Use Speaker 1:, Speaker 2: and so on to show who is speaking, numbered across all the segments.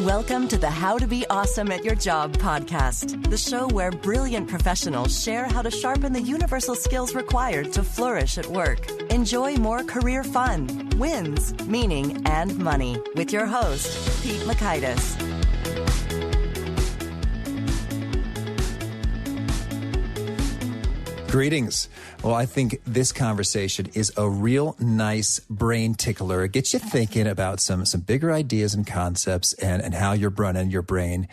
Speaker 1: Welcome to the How to Be Awesome at Your Job podcast, the show where brilliant professionals share how to sharpen the universal skills required to flourish at work. Enjoy more career fun, wins, meaning, and money with your host, Pete Makaitis.
Speaker 2: Greetings. Well, I think this conversation is a real nice brain tickler. It gets you thinking about some bigger ideas and concepts and how you're running your brain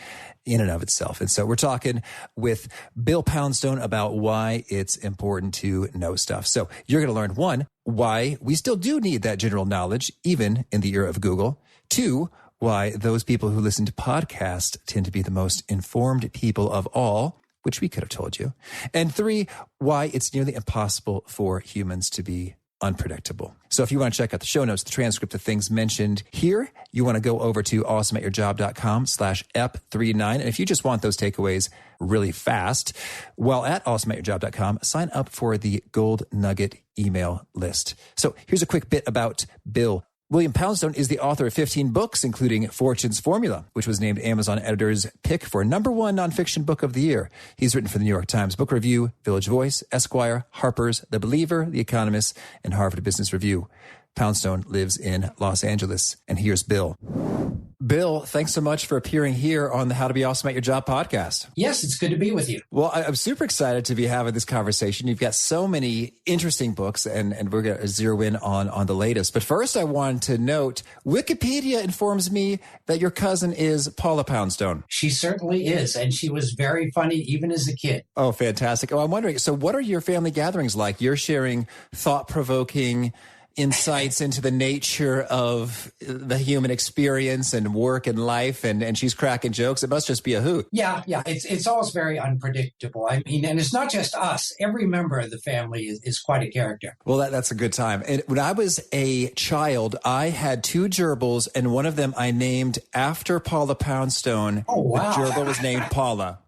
Speaker 2: in and of itself. And so we're talking with Bill Poundstone about why it's important to know stuff. So you're going to learn, one, why we still do need that general knowledge, even in the era of Google. Two, why those people who listen to podcasts tend to be the most informed people of all, which we could have told you. And three, why it's nearly impossible for humans to be unpredictable. So if you want to check out the show notes, the transcript of things mentioned here, you want to go over to awesomeatyourjob.com/ep39. And if you just want those takeaways really fast, while at awesomeatyourjob.com, sign up for the Gold Nugget email list. So here's a quick bit about Bill. William Poundstone is the author of 15 books, including Fortune's Formula, which was named Amazon editor's pick for #1 nonfiction book of the year. He's written for the New York Times Book Review, Village Voice, Esquire, Harper's, The Believer, The Economist, and Harvard Business Review. Poundstone lives in Los Angeles. And here's Bill. Bill, thanks so much for appearing here on the How to Be Awesome at Your Job podcast.
Speaker 3: Yes, it's good to be with you.
Speaker 2: Well, I'm super excited to be having this conversation. You've got so many interesting books, and we're going to zero in on the latest. But first, I wanted to note, Wikipedia informs me that your cousin is Paula Poundstone.
Speaker 3: She certainly is, and she was very funny even as a kid.
Speaker 2: Oh, fantastic. Oh, I'm wondering, so what are your family gatherings like? You're sharing thought-provoking insights into the nature of the human experience and work and life, and she's cracking jokes. It must just be a hoot.
Speaker 3: Yeah. It's always very unpredictable. I mean, and it's not just us. Every member of the family is quite a character.
Speaker 2: Well, that's a good time. And when I was a child, I had two gerbils, and one of them I named after Paula Poundstone.
Speaker 3: Oh, wow.
Speaker 2: The gerbil was named Paula.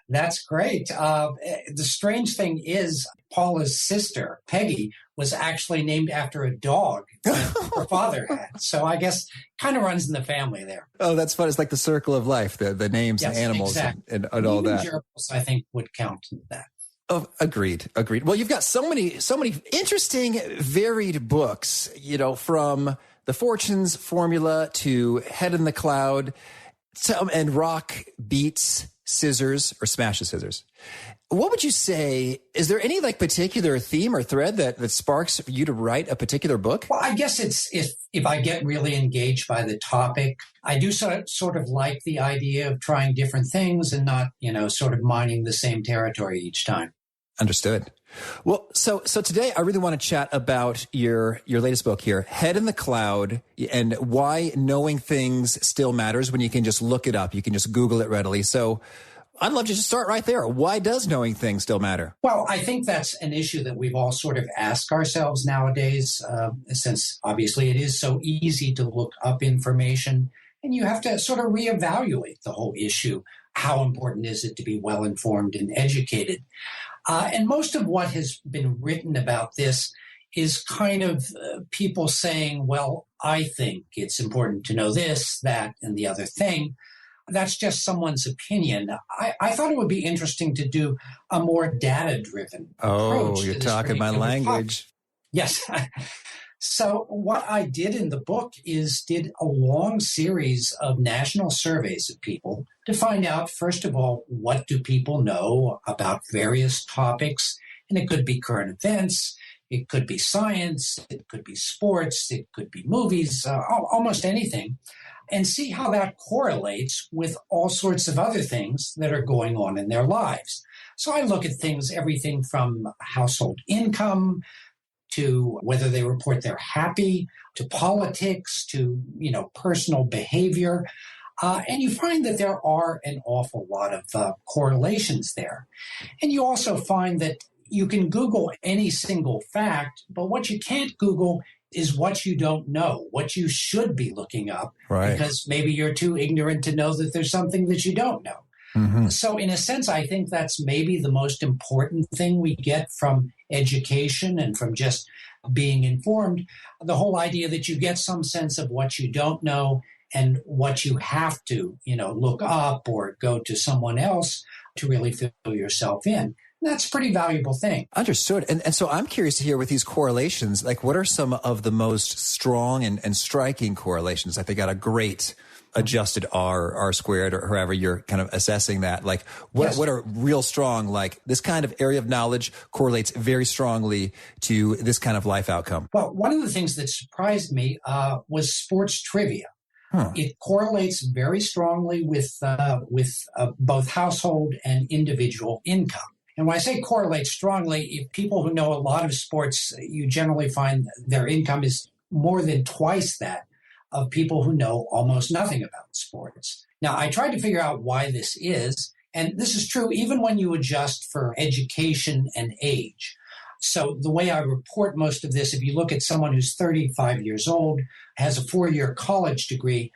Speaker 3: That's great. The strange thing is Paula's sister, Peggy, was actually named after a dog that her father had. So I guess kind of runs in the family there.
Speaker 2: Oh, that's fun. It's like the circle of life, the names and animals,
Speaker 3: exactly.
Speaker 2: and all
Speaker 3: even
Speaker 2: that.
Speaker 3: Gerbils, I think, would count in that.
Speaker 2: Oh, agreed. Well, you've got so many interesting, varied books, from the Fortune's Formula to Head in the Cloud, and Rock Beats Scissors or Smashes Scissors. What would you say, is there any particular theme or thread that sparks for you to write a particular book?
Speaker 3: Well, I guess it's if I get really engaged by the topic. I do sort of like the idea of trying different things and not, sort of mining the same territory each time.
Speaker 2: Understood. Well, so today I really want to chat about your latest book here, Head in the Cloud, and why knowing things still matters when you can just look it up. You can just Google it readily. So I'd love to just start right there. Why does knowing things still matter?
Speaker 3: Well, I think that's an issue that we've all sort of asked ourselves nowadays, since obviously it is so easy to look up information, and you have to sort of reevaluate the whole issue. How important is it to be well-informed and educated? And most of what has been written about this is kind of people saying, well, I think it's important to know this, that, and the other thing. That's just someone's opinion. I thought it would be interesting to do a more data-driven approach.
Speaker 2: Oh, you're talking my language.
Speaker 3: Yes. So what I did in the book is did a long series of national surveys of people to find out, first of all, what do people know about various topics? And it could be current events, it could be science, it could be sports, it could be movies, almost anything, and see how that correlates with all sorts of other things that are going on in their lives. So I look at things, everything from household income to whether they report they're happy, to politics, to, personal behavior. And you find that there are an awful lot of correlations there. And you also find that you can Google any single fact, but what you can't Google is what you don't know, what you should be looking up,
Speaker 2: right,
Speaker 3: because maybe you're too ignorant to know that there's something that you don't know. Mm-hmm. So in a sense, I think that's maybe the most important thing we get from education and from just being informed, the whole idea that you get some sense of what you don't know and what you have to, look up or go to someone else to really fill yourself in. That's a pretty valuable thing.
Speaker 2: Understood. And so I'm curious to hear with these correlations, like what are some of the most strong and striking correlations? Like they got a great adjusted R squared, or however you're kind of assessing that. Like what are real strong, like this kind of area of knowledge correlates very strongly to this kind of life outcome?
Speaker 3: Well, one of the things that surprised me was sports trivia. It correlates very strongly with both household and individual income. And when I say correlate strongly, if people who know a lot of sports, you generally find their income is more than twice that of people who know almost nothing about sports. Now, I tried to figure out why this is, and this is true even when you adjust for education and age. So the way I report most of this, if you look at someone who's 35 years old, has a 4-year college degree,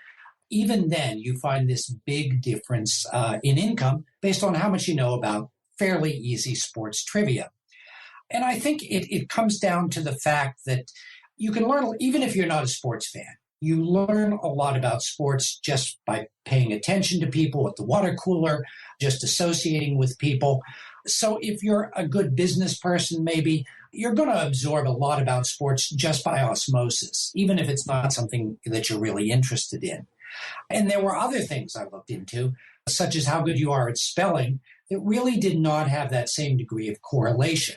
Speaker 3: even then you find this big difference in income based on how much you know about fairly easy sports trivia. And I think it comes down to the fact that you can learn, even if you're not a sports fan, you learn a lot about sports just by paying attention to people at the water cooler, just associating with people. So if you're a good business person, maybe you're going to absorb a lot about sports just by osmosis, even if it's not something that you're really interested in. And there were other things I looked into, such as how good you are at spelling, that really did not have that same degree of correlation.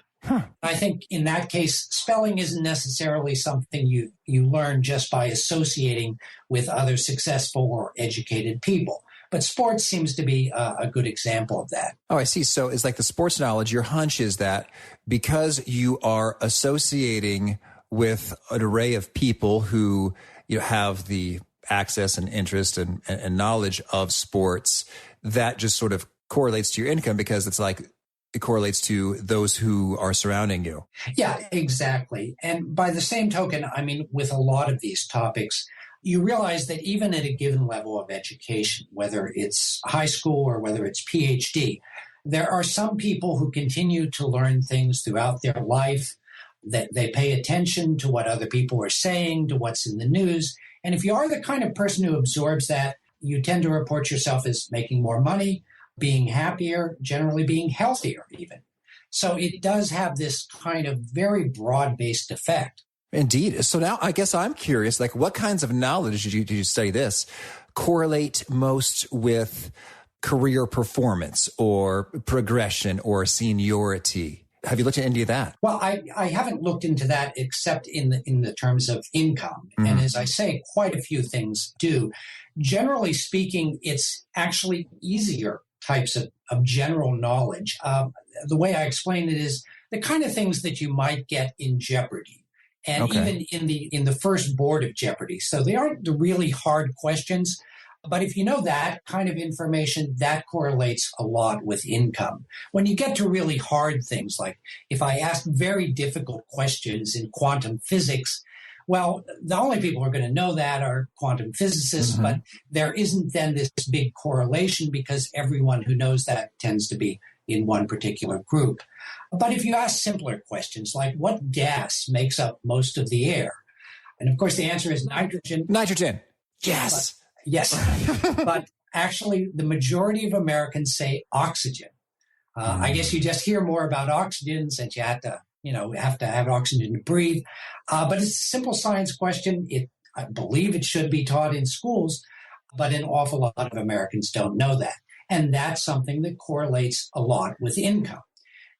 Speaker 3: I think in that case, spelling isn't necessarily something you learn just by associating with other successful or educated people. But sports seems to be a good example of that.
Speaker 2: Oh, I see. So it's like the sports knowledge. Your hunch is that because you are associating with an array of people who have the access and interest and knowledge of sports, that just sort of correlates to your income because it's like it correlates to those who are surrounding you.
Speaker 3: Yeah, exactly. And by the same token, I mean, with a lot of these topics, you realize that even at a given level of education, whether it's high school or whether it's PhD, there are some people who continue to learn things throughout their life, that they pay attention to what other people are saying, to what's in the news. And if you are the kind of person who absorbs that, you tend to report yourself as making more money, being happier, generally being healthier even. So it does have this kind of very broad-based effect.
Speaker 2: Indeed. So now I guess I'm curious, like what kinds of knowledge did you study this correlate most with career performance or progression or seniority? Have you looked at any of that?
Speaker 3: Well, I haven't looked into that except in the terms of income. Mm-hmm. And as I say, quite a few things do. Generally speaking, it's actually easier types of general knowledge. The way I explain it is the kind of things that you might get in Jeopardy. And even in the first board of Jeopardy. So they aren't the really hard questions. But if you know that kind of information, that correlates a lot with income. When you get to really hard things, like if I ask very difficult questions in quantum physics, well, the only people who are going to know that are quantum physicists, but there isn't then this big correlation because everyone who knows that tends to be in one particular group. But if you ask simpler questions like what gas makes up most of the air? And of course, the answer is nitrogen.
Speaker 2: Nitrogen. Yes.
Speaker 3: Yes. But actually, the majority of Americans say oxygen. I guess you just hear more about oxygen since you have to have oxygen to breathe. But it's a simple science question. I believe it should be taught in schools, but an awful lot of Americans don't know that. And that's something that correlates a lot with income.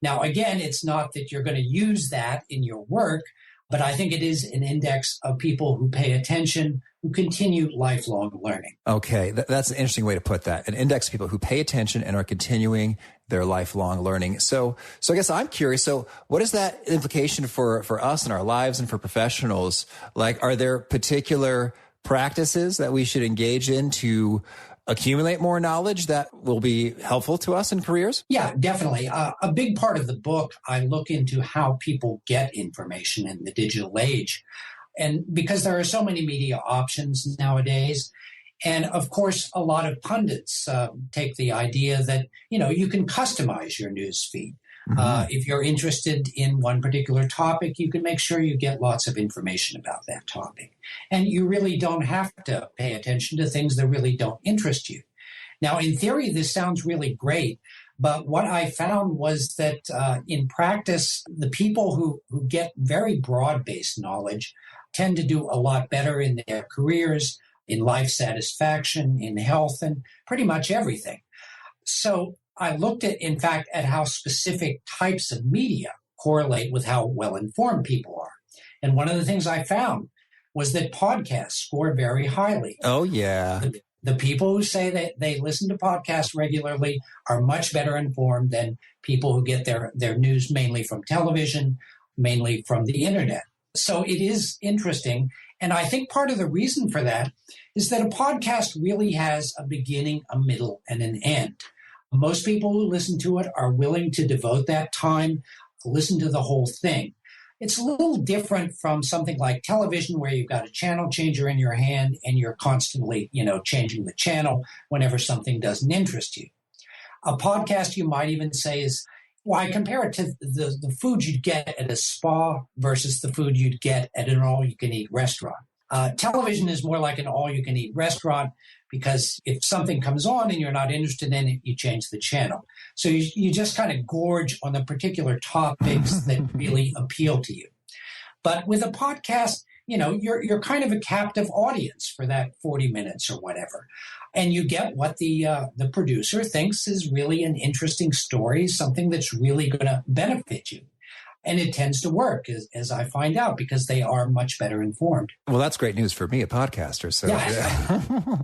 Speaker 3: Now, again, it's not that you're going to use that in your work, but I think it is an index of people who pay attention, who continue lifelong learning.
Speaker 2: Okay, that's an interesting way to put that. An index of people who pay attention and are continuing their lifelong learning. So I guess I'm curious. So what is that implication for us in our lives and for professionals? Like, are there particular practices that we should engage in to accumulate more knowledge that will be helpful to us in careers?
Speaker 3: Yeah, definitely. A big part of the book, I look into how people get information in the digital age. And because there are so many media options nowadays, and of course, a lot of pundits take the idea that, you can customize your news feed. If you're interested in one particular topic, you can make sure you get lots of information about that topic. And you really don't have to pay attention to things that really don't interest you. Now, in theory, this sounds really great. But what I found was that in practice, the people who get very broad-based knowledge tend to do a lot better in their careers, in life satisfaction, in health, and pretty much everything. So I looked at, in fact, at how specific types of media correlate with how well-informed people are. And one of the things I found was that podcasts score very highly.
Speaker 2: Oh, yeah.
Speaker 3: The people who say that they listen to podcasts regularly are much better informed than people who get their news mainly from television, mainly from the internet. So it is interesting. And I think part of the reason for that is that a podcast really has a beginning, a middle, and an end. Most people who listen to it are willing to devote that time to listen to the whole thing. It's a little different from something like television where you've got a channel changer in your hand and you're constantly, changing the channel whenever something doesn't interest you. A podcast, you might even say, is, well, I compare it to the food you'd get at a spa versus the food you'd get at an all-you-can-eat restaurant. Television is more like an all-you-can-eat restaurant because if something comes on and you're not interested in it, you change the channel. So you just kind of gorge on the particular topics that really appeal to you. But with a podcast, you're kind of a captive audience for that 40 minutes or whatever. And you get what the producer thinks is really an interesting story, something that's really going to benefit you. And it tends to work, as I find out, because they are much better informed.
Speaker 2: Well, that's great news for me, a podcaster. So
Speaker 3: yeah.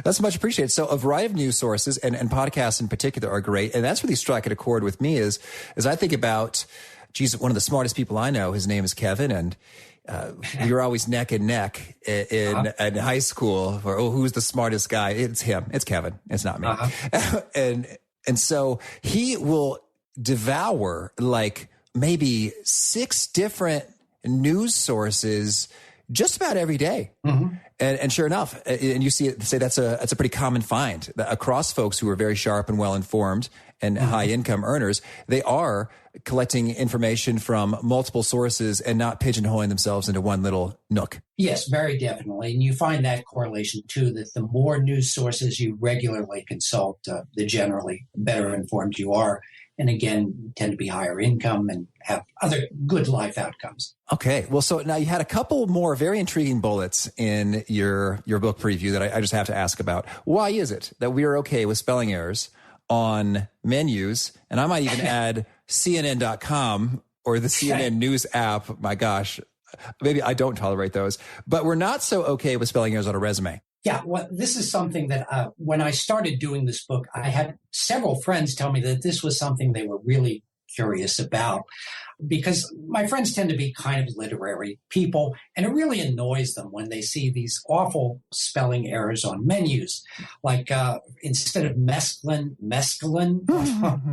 Speaker 2: That's much appreciated. So a variety of news sources and podcasts in particular are great. And that's really striking a chord with me as I think about, one of the smartest people I know, his name is Kevin. And we were always neck and neck in high school for, who's the smartest guy? It's him. It's Kevin. It's not me. And so he will devour like maybe 6 different news sources just about every day. Mm-hmm. And sure enough, and you say that's a pretty common find across folks who are very sharp and well informed and high income earners. They are collecting information from multiple sources and not pigeonholing themselves into one little nook.
Speaker 3: Yes, very definitely. And you find that correlation too, that the more news sources you regularly consult, the generally better informed you are. And again, tend to be higher income and have other good life outcomes.
Speaker 2: Okay. Well, so now you had a couple more very intriguing bullets in your book preview that I just have to ask about. Why is it that we are okay with spelling errors on menus? And I might even add CNN.com or the CNN News app. My gosh, maybe I don't tolerate those. But we're not so okay with spelling errors on a resume.
Speaker 3: Yeah, well, this is something that when I started doing this book, I had several friends tell me that this was something they were really curious about, because my friends tend to be kind of literary people, and it really annoys them when they see these awful spelling errors on menus, like instead of mescaline,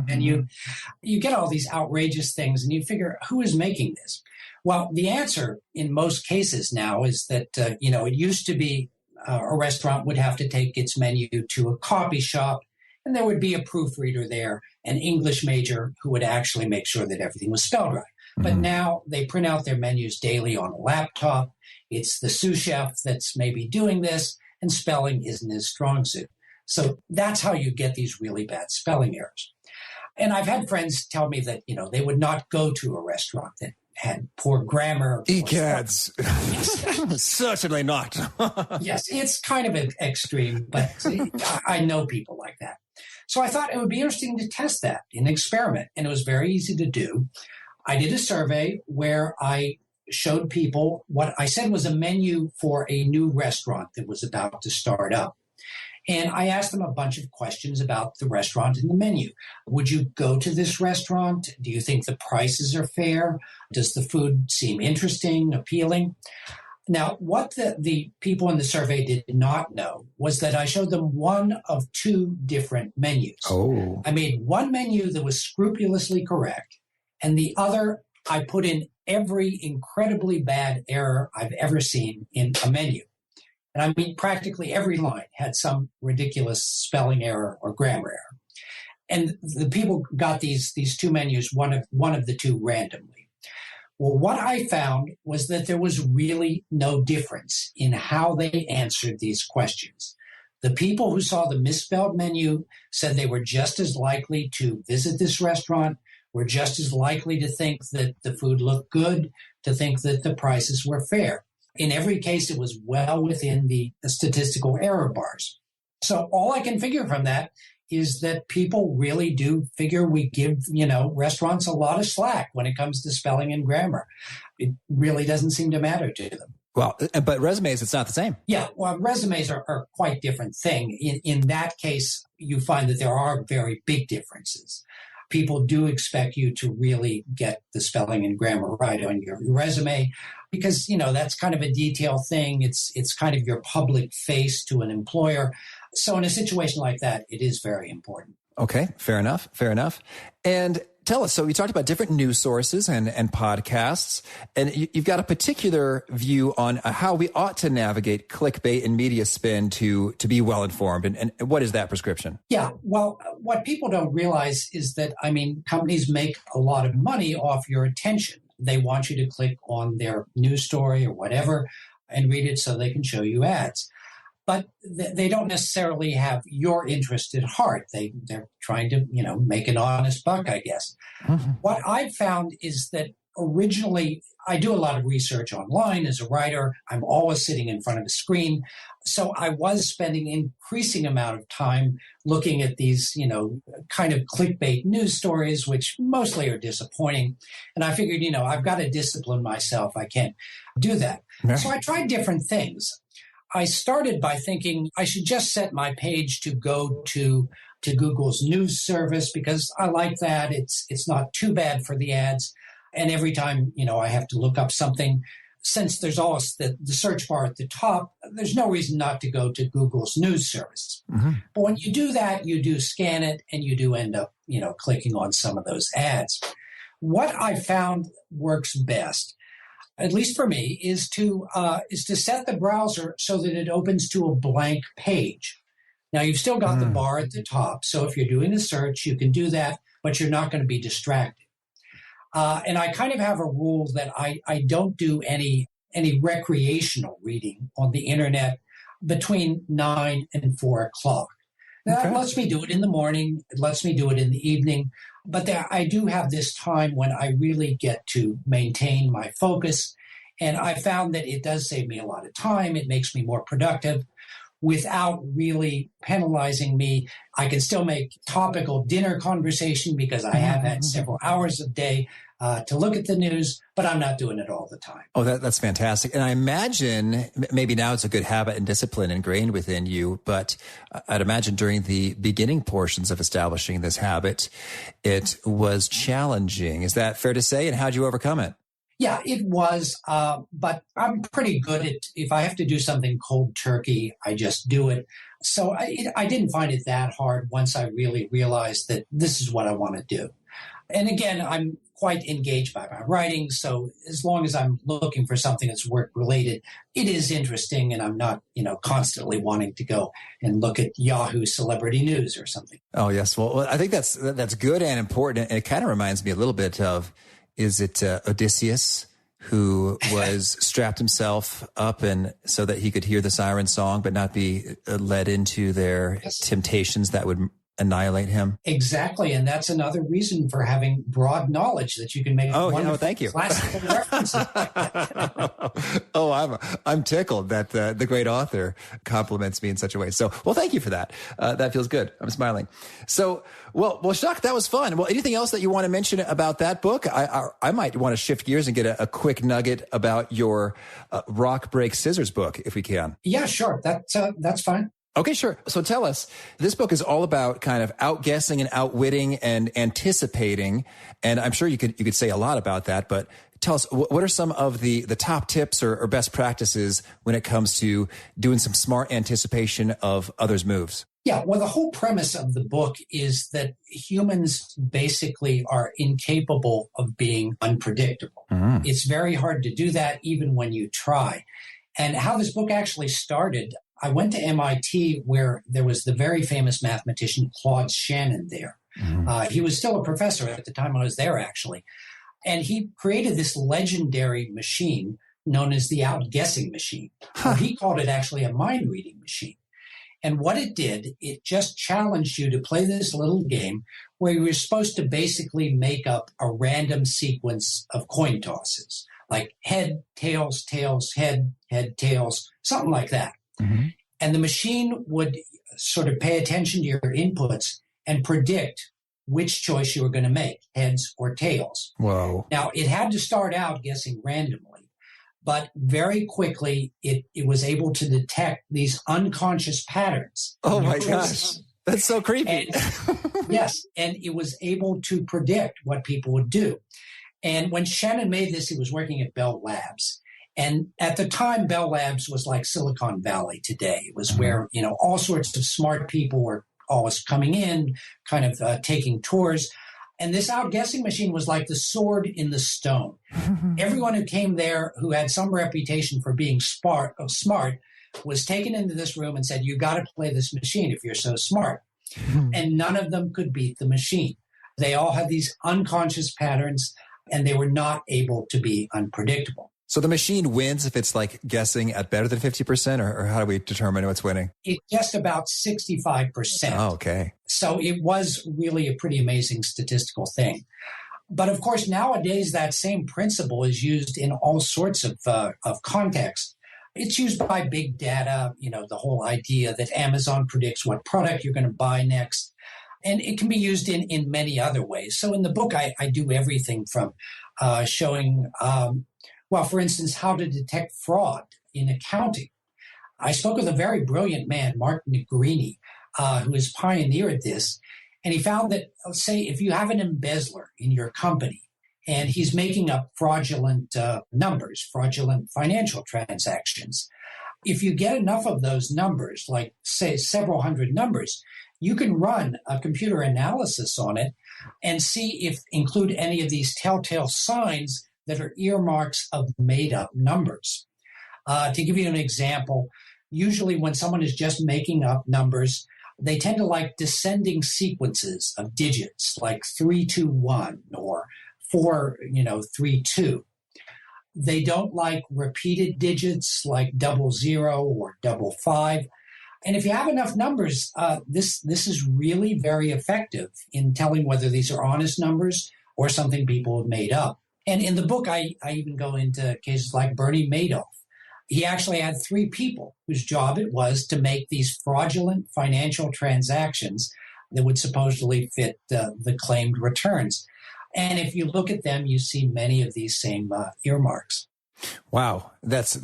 Speaker 3: and you get all these outrageous things, and you figure, who is making this? Well, the answer in most cases now is that, it used to be a restaurant would have to take its menu to a coffee shop, and there would be a proofreader there, an English major who would actually make sure that everything was spelled right. Mm-hmm. But now they print out their menus daily on a laptop. It's the sous chef that's maybe doing this, and spelling isn't his strong suit. So that's how you get these really bad spelling errors. And I've had friends tell me that, they would not go to a restaurant that had poor grammar.
Speaker 2: Ecads. Certainly not.
Speaker 3: Yes, it's kind of an extreme, but I know people like that. So I thought it would be interesting to test that in an experiment, and it was very easy to do. I did a survey where I showed people what I said was a menu for a new restaurant that was about to start up. And I asked them a bunch of questions about the restaurant and the menu. Would you go to this restaurant? Do you think the prices are fair? Does the food seem interesting, appealing? Now, what the people in the survey did not know was that I showed them one of 2 different menus.
Speaker 2: Oh.
Speaker 3: I made one menu that was scrupulously correct, and the other I put in every incredibly bad error I've ever seen in a menu. And I mean, practically every line had some ridiculous spelling error or grammar error. And the people got these two menus, one of the two randomly. Well, what I found was that there was really no difference in how they answered these questions. The people who saw the misspelled menu said they were just as likely to visit this restaurant, were just as likely to think that the food looked good, to think that the prices were fair. In every case, it was well within the statistical error bars. So all I can figure from that is that people really do figure we give, restaurants a lot of slack when it comes to spelling and grammar. It really doesn't seem to matter to them.
Speaker 2: Well, but resumes, it's not the same.
Speaker 3: Yeah, well, resumes are quite different thing. In that case, you find that there are very big differences. People do expect you to really get the spelling and grammar right on your resume because, that's kind of a detailed thing. It's kind of your public face to an employer. So in a situation like that, it is very important.
Speaker 2: Okay, fair enough. And tell us, so you talked about different news sources and podcasts, and you've got a particular view on how we ought to navigate clickbait and media spin to be well-informed. And what is that prescription?
Speaker 3: Yeah, well, what people don't realize is that, companies make a lot of money off your attention. They want you to click on their news story or whatever and read it so they can show you ads. But they don't necessarily have your interest at heart. They're trying to, make an honest buck, I guess. Mm-hmm. What I've found is that originally, I do a lot of research online as a writer. I'm always sitting in front of a screen. So I was spending increasing amount of time looking at these, kind of clickbait news stories, which mostly are disappointing. And I figured, I've got to discipline myself. I can't do that. Yeah. So I tried different things. I started by thinking I should just set my page to go to Google's news service because I like that. It's not too bad for the ads. And every time, I have to look up something, since there's always the search bar at the top, there's no reason not to go to Google's news service. Mm-hmm. But when you do that, you do scan it and you do end up, clicking on some of those ads. What I found works best, at least for me, is to set the browser so that it opens to a blank page. Now, you've still got the bar at the top. So if you're doing a search, you can do that, but you're not going to be distracted. And I kind of have a rule that I don't do any recreational reading on the internet between 9 and 4 o'clock. Now, that lets me do it in the morning. It lets me do it in the evening. But I do have this time when I really get to maintain my focus. And I found that it does save me a lot of time. It makes me more productive without really penalizing me. I can still make topical dinner conversation because I have had several hours a day to look at the news, but I'm not doing it all the time.
Speaker 2: Oh, that's fantastic. And I imagine maybe now it's a good habit and discipline ingrained within you, but I'd imagine during the beginning portions of establishing this habit, it was challenging. Is that fair to say? And how'd you overcome it?
Speaker 3: Yeah, it was, but I'm pretty good at, if I have to do something cold turkey, I just do it. So I didn't find it that hard once I really realized that this is what I want to do. And again, I'm quite engaged by my writing, so as long as I'm looking for something that's work-related, it is interesting, and I'm not, constantly wanting to go and look at Yahoo Celebrity News or something.
Speaker 2: Oh, yes. Well, I think that's good and important, and it kind of reminds me a little bit of, is it Odysseus, who was strapped himself up and so that he could hear the siren song but not be led into their temptations that would annihilate him?
Speaker 3: Exactly, and that's another reason for having broad knowledge that you can make.
Speaker 2: Thank you.
Speaker 3: Classical references.
Speaker 2: I'm tickled that the great author compliments me in such a way. So, well, thank you for that. That feels good. I'm smiling. So, well, Chuck, that was fun. Well, anything else that you want to mention about that book? I might want to shift gears and get a quick nugget about your Rock, Break, Scissors book, if we can.
Speaker 3: Yeah, sure. That's fine.
Speaker 2: Okay, sure. So tell us, this book is all about kind of outguessing and outwitting and anticipating. And I'm sure you could say a lot about that, but tell us, what are some of the top tips or best practices when it comes to doing some smart anticipation of others' moves?
Speaker 3: Yeah, well, the whole premise of the book is that humans basically are incapable of being unpredictable. Mm-hmm. It's very hard to do that even when you try. And how this book actually started, I went to MIT where there was the very famous mathematician Claude Shannon there. He was still a professor at the time I was there, actually. And he created this legendary machine known as the outguessing machine. He called it actually a mind-reading machine. And what it did, it just challenged you to play this little game where you were supposed to basically make up a random sequence of coin tosses, like head, tails, tails, head, head, tails, something like that. And the machine would sort of pay attention to your inputs and predict which choice you were going to make, heads or tails.
Speaker 2: Whoa.
Speaker 3: Now, it had to start out guessing randomly, but very quickly it was able to detect these unconscious patterns.
Speaker 2: Oh, my gosh. That's so creepy.
Speaker 3: Yes, and it was able to predict what people would do. And when Shannon made this, he was working at Bell Labs. And at the time, Bell Labs was like Silicon Valley today. It was where, all sorts of smart people were always coming in, kind of taking tours. And this outguessing machine was like the sword in the stone. Everyone who came there who had some reputation for being smart was taken into this room and said, you got to play this machine if you're so smart. And none of them could beat the machine. They all had these unconscious patterns, and they were not able to be unpredictable.
Speaker 2: So the machine wins if it's like guessing at better than 50%, or how do we determine what's winning?
Speaker 3: It guessed about 65%.
Speaker 2: Oh, okay.
Speaker 3: So it was really a pretty amazing statistical thing. But of course, nowadays, that same principle is used in all sorts of contexts. It's used by big data, the whole idea that Amazon predicts what product you're going to buy next. And it can be used in many other ways. So in the book, I do everything from showing, for instance, how to detect fraud in accounting. I spoke with a very brilliant man, Mark Negrini, who is a pioneer at this. And he found that, let's say, if you have an embezzler in your company and he's making up fraudulent numbers, fraudulent financial transactions, if you get enough of those numbers, like, say, several hundred numbers, you can run a computer analysis on it and see if include any of these telltale signs that are earmarks of made-up numbers. To give you an example, usually when someone is just making up numbers, they tend to like descending sequences of digits, like 321 or 432. They don't like repeated digits like 00 or 55. And if you have enough numbers, this is really very effective in telling whether these are honest numbers or something people have made up. And in the book, I even go into cases like Bernie Madoff. He actually had 3 people whose job it was to make these fraudulent financial transactions that would supposedly fit the claimed returns. And if you look at them, you see many of these same earmarks.
Speaker 2: Wow, that's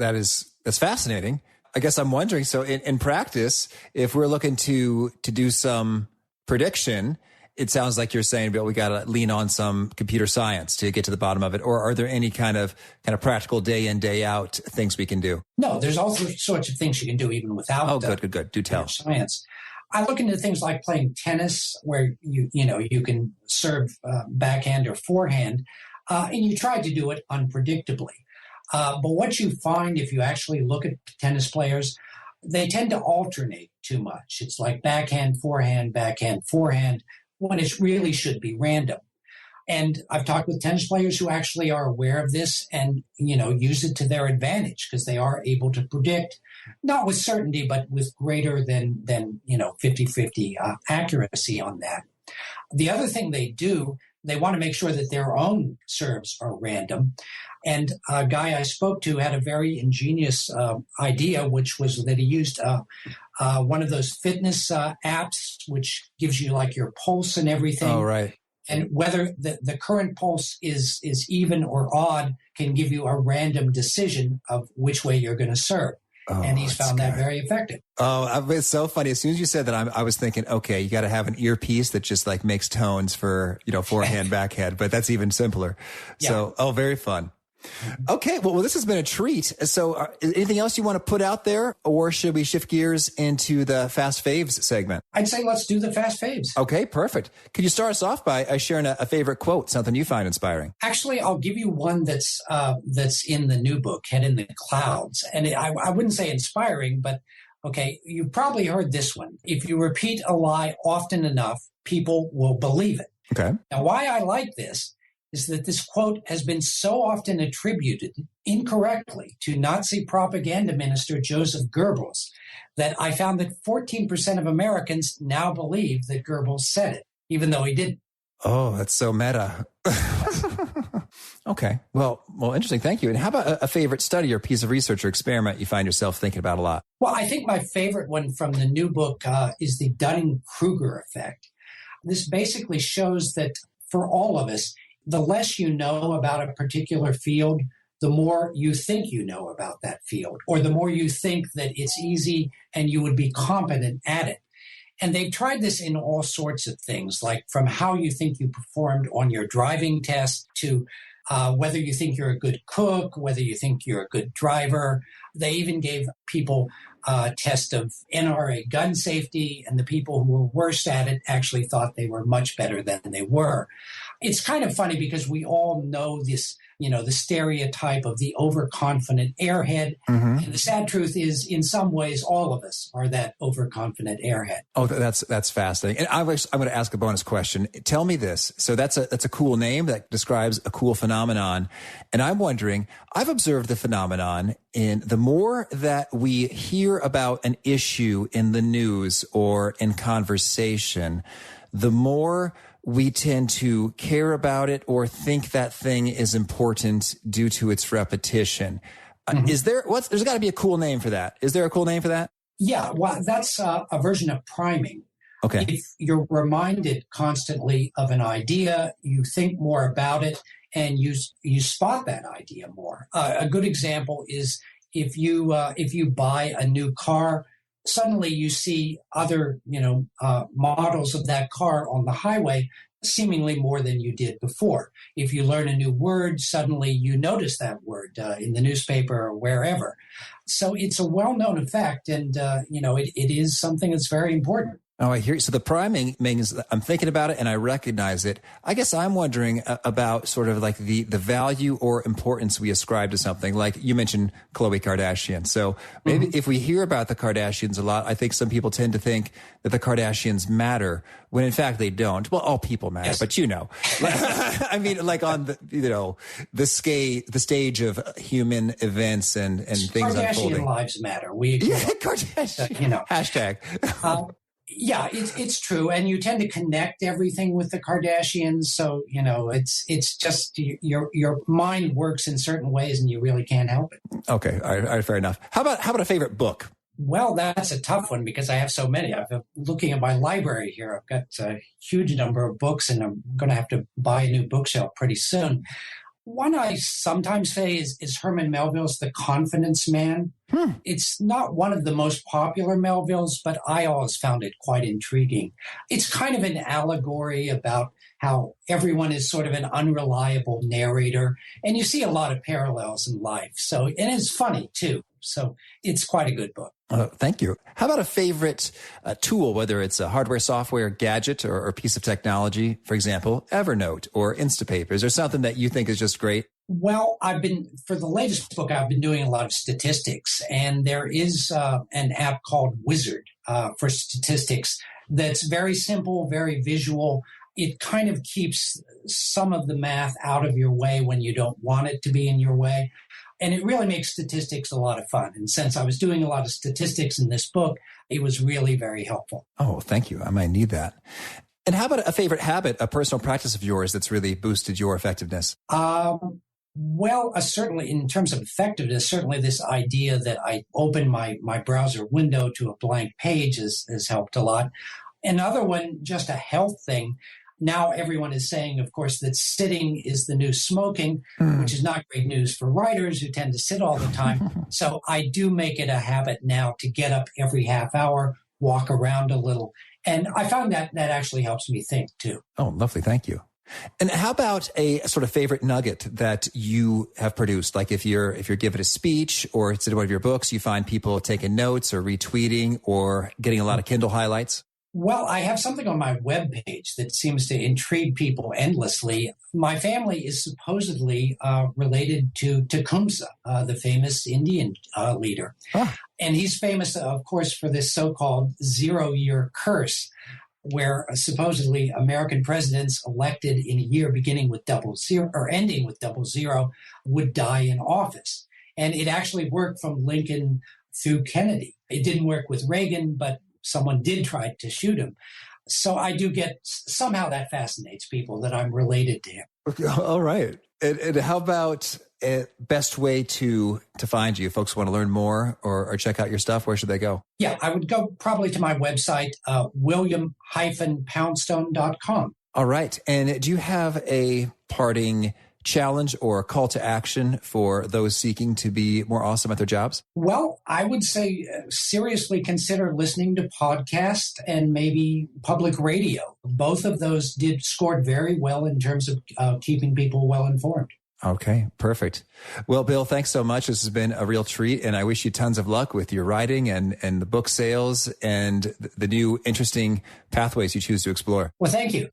Speaker 2: fascinating. I guess I'm wondering, so in practice, if we're looking to do some prediction, it sounds like you're saying, Bill, we got to lean on some computer science to get to the bottom of it. Or are there any kind of practical day in, day out things we can do?
Speaker 3: No, there's all sorts of things you can do even without.
Speaker 2: Oh, good. Do tell.
Speaker 3: Science. I look into things like playing tennis, where you can serve backhand or forehand, and you try to do it unpredictably. But what you find if you actually look at tennis players, they tend to alternate too much. It's like backhand, forehand, when it really should be random. And I've talked with tennis players who actually are aware of this and, use it to their advantage because they are able to predict, not with certainty, but with greater than 50-50 accuracy on that. The other thing they do, they want to make sure that their own serves are random. And a guy I spoke to had a very ingenious idea, which was that he used one of those fitness apps, which gives you like your pulse and everything.
Speaker 2: Oh, right.
Speaker 3: And whether the current pulse is even or odd can give you a random decision of which way you're going to serve.
Speaker 2: Oh,
Speaker 3: and he's found that very effective.
Speaker 2: Oh, it's so funny. As soon as you said that, I was thinking, okay, you got to have an earpiece that just like makes tones for, forehand, backhand, but that's even simpler. Yeah. So, very fun. Okay, well, this has been a treat. So anything else you want to put out there, or should we shift gears into the Fast Faves segment?
Speaker 3: I'd say let's do the Fast Faves.
Speaker 2: Okay, perfect. Could you start us off by sharing a favorite quote, something you find inspiring?
Speaker 3: Actually, I'll give you one that's in the new book, Head in the Clouds. And I wouldn't say inspiring, but Okay, you probably heard this one. If you repeat a lie often enough, people will believe it.
Speaker 2: Okay.
Speaker 3: Now, why I like this is that this quote has been so often attributed incorrectly to Nazi propaganda minister Joseph Goebbels that I found that 14% of Americans now believe that Goebbels said it, even though he didn't.
Speaker 2: Oh, that's so meta. Okay. Well, interesting. Thank you. And how about a favorite study or piece of research or experiment you find yourself thinking about a lot?
Speaker 3: Well, I think my favorite one from the new book is the Dunning-Kruger effect. This basically shows that for all of us, the less you know about a particular field, the more you think you know about that field, or the more you think that it's easy and you would be competent at it. And they've tried this in all sorts of things, like from how you think you performed on your driving test to whether you think you're a good cook, whether you think you're a good driver. They even gave people a test of NRA gun safety, and the people who were worst at it actually thought they were much better than they were. It's kind of funny because we all know this, the stereotype of the overconfident airhead. Mm-hmm. And the sad truth is, in some ways, all of us are that overconfident airhead. Oh,
Speaker 2: that's fascinating. And I'm going to ask a bonus question. Tell me this. So that's a cool name that describes a cool phenomenon. And I'm wondering, I've observed the phenomenon in the more that we hear about an issue in the news or in conversation, the more we tend to care about it or think that thing is important due to its repetition. Mm-hmm. There's got to be a cool name for that. Is there a cool name for that?
Speaker 3: Yeah, well, that's a version of priming.
Speaker 2: Okay.
Speaker 3: If you're reminded constantly of an idea, you think more about it and you spot that idea more. A good example is if you buy a new car, suddenly you see other, models of that car on the highway seemingly more than you did before. If you learn a new word, suddenly you notice that word in the newspaper or wherever. So it's a well-known effect, and, it is something that's very important.
Speaker 2: Oh, I hear you. So the priming means I'm thinking about it and I recognize it. I guess I'm wondering about sort of like the value or importance we ascribe to something. Like you mentioned Khloe Kardashian. So maybe if we hear about the Kardashians a lot, I think some people tend to think that the Kardashians matter when in fact they don't. Well, all people matter, yes. But I mean, like on the stage of human events and things
Speaker 3: Kardashian
Speaker 2: unfolding.
Speaker 3: Kardashian lives matter. We agree.
Speaker 2: Yeah, Kardashian. Hashtag.
Speaker 3: Yeah, it's true. And you tend to connect everything with the Kardashians. So, it's just your mind works in certain ways and you really can't help it.
Speaker 2: Okay. All right. Fair enough. How about a favorite book?
Speaker 3: Well, that's a tough one because I have so many. I'm looking at my library here. I've got a huge number of books and I'm going to have to buy a new bookshelf pretty soon. One I sometimes say is Herman Melville's The Confidence Man. It's not one of the most popular Melvilles, but I always found it quite intriguing. It's kind of an allegory about how everyone is sort of an unreliable narrator, and you see a lot of parallels in life. So, and it's funny too. So it's quite a good book.
Speaker 2: Thank you. How about a favorite tool, whether it's a hardware, software, gadget, or piece of technology, for example, Evernote or Instapaper? Is there something that you think is just great?
Speaker 3: Well, for the latest book, I've been doing a lot of statistics, and there is an app called Wizard for statistics that's very simple, very visual. It kind of keeps some of the math out of your way when you don't want it to be in your way. And it really makes statistics a lot of fun. And since I was doing a lot of statistics in this book, it was really very helpful.
Speaker 2: Oh, thank you. I might need that. And how about a favorite habit, a personal practice of yours that's really boosted your effectiveness?
Speaker 3: Well, certainly in terms of effectiveness, certainly this idea that I open my browser window to a blank page has helped a lot. Another one, just a health thing. Now everyone is saying, of course, that sitting is the new smoking, which is not great news for writers who tend to sit all the time. So I do make it a habit now to get up every half hour, walk around a little. And I found that actually helps me think too.
Speaker 2: Oh, lovely. Thank you. And how about a sort of favorite nugget that you have produced? Like if you're giving a speech or it's in one of your books, you find people taking notes or retweeting or getting a lot of Kindle highlights?
Speaker 3: Well, I have something on my webpage that seems to intrigue people endlessly. My family is supposedly related to Tecumseh, the famous Indian leader.
Speaker 2: Oh.
Speaker 3: And he's famous, of course, for this so-called 0-year curse, where supposedly American presidents elected in a year beginning with 00 or ending with 00 would die in office. And it actually worked from Lincoln through Kennedy. It didn't work with Reagan, but someone did try to shoot him. So I do get, somehow that fascinates people that I'm related to him.
Speaker 2: All right. And how about a best way to find you? If folks want to learn more or check out your stuff, where should they go?
Speaker 3: Yeah, I would go probably to my website, William-Poundstone.com.
Speaker 2: All right. And do you have a parting challenge or a call to action for those seeking to be more awesome at their jobs?
Speaker 3: Well, I would say seriously consider listening to podcasts and maybe public radio. Both of those scored very well in terms of keeping people well informed.
Speaker 2: Okay, perfect. Well, Bill, thanks so much. This has been a real treat, and I wish you tons of luck with your writing and the book sales and the new interesting pathways you choose to explore.
Speaker 3: Well, thank you.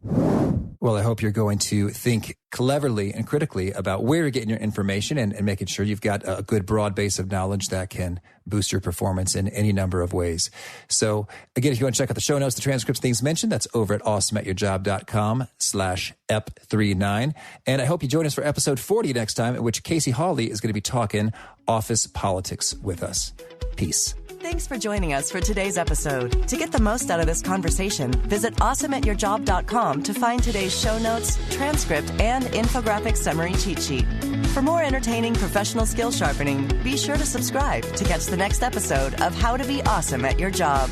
Speaker 2: Well, I hope you're going to think cleverly and critically about where you're getting your information and making sure you've got a good broad base of knowledge that can boost your performance in any number of ways. So again, if you want to check out the show notes, the transcripts, things mentioned, that's over at awesomeatyourjob.com/ep39. And I hope you join us for episode 40 next time, in which Casey Hawley is going to be talking office politics with us. Peace.
Speaker 1: Thanks for joining us for today's episode. To get the most out of this conversation, visit awesomeatyourjob.com to find today's show notes, transcript, and infographic summary cheat sheet. For more entertaining professional skill sharpening, be sure to subscribe to catch the next episode of How to Be Awesome at Your Job.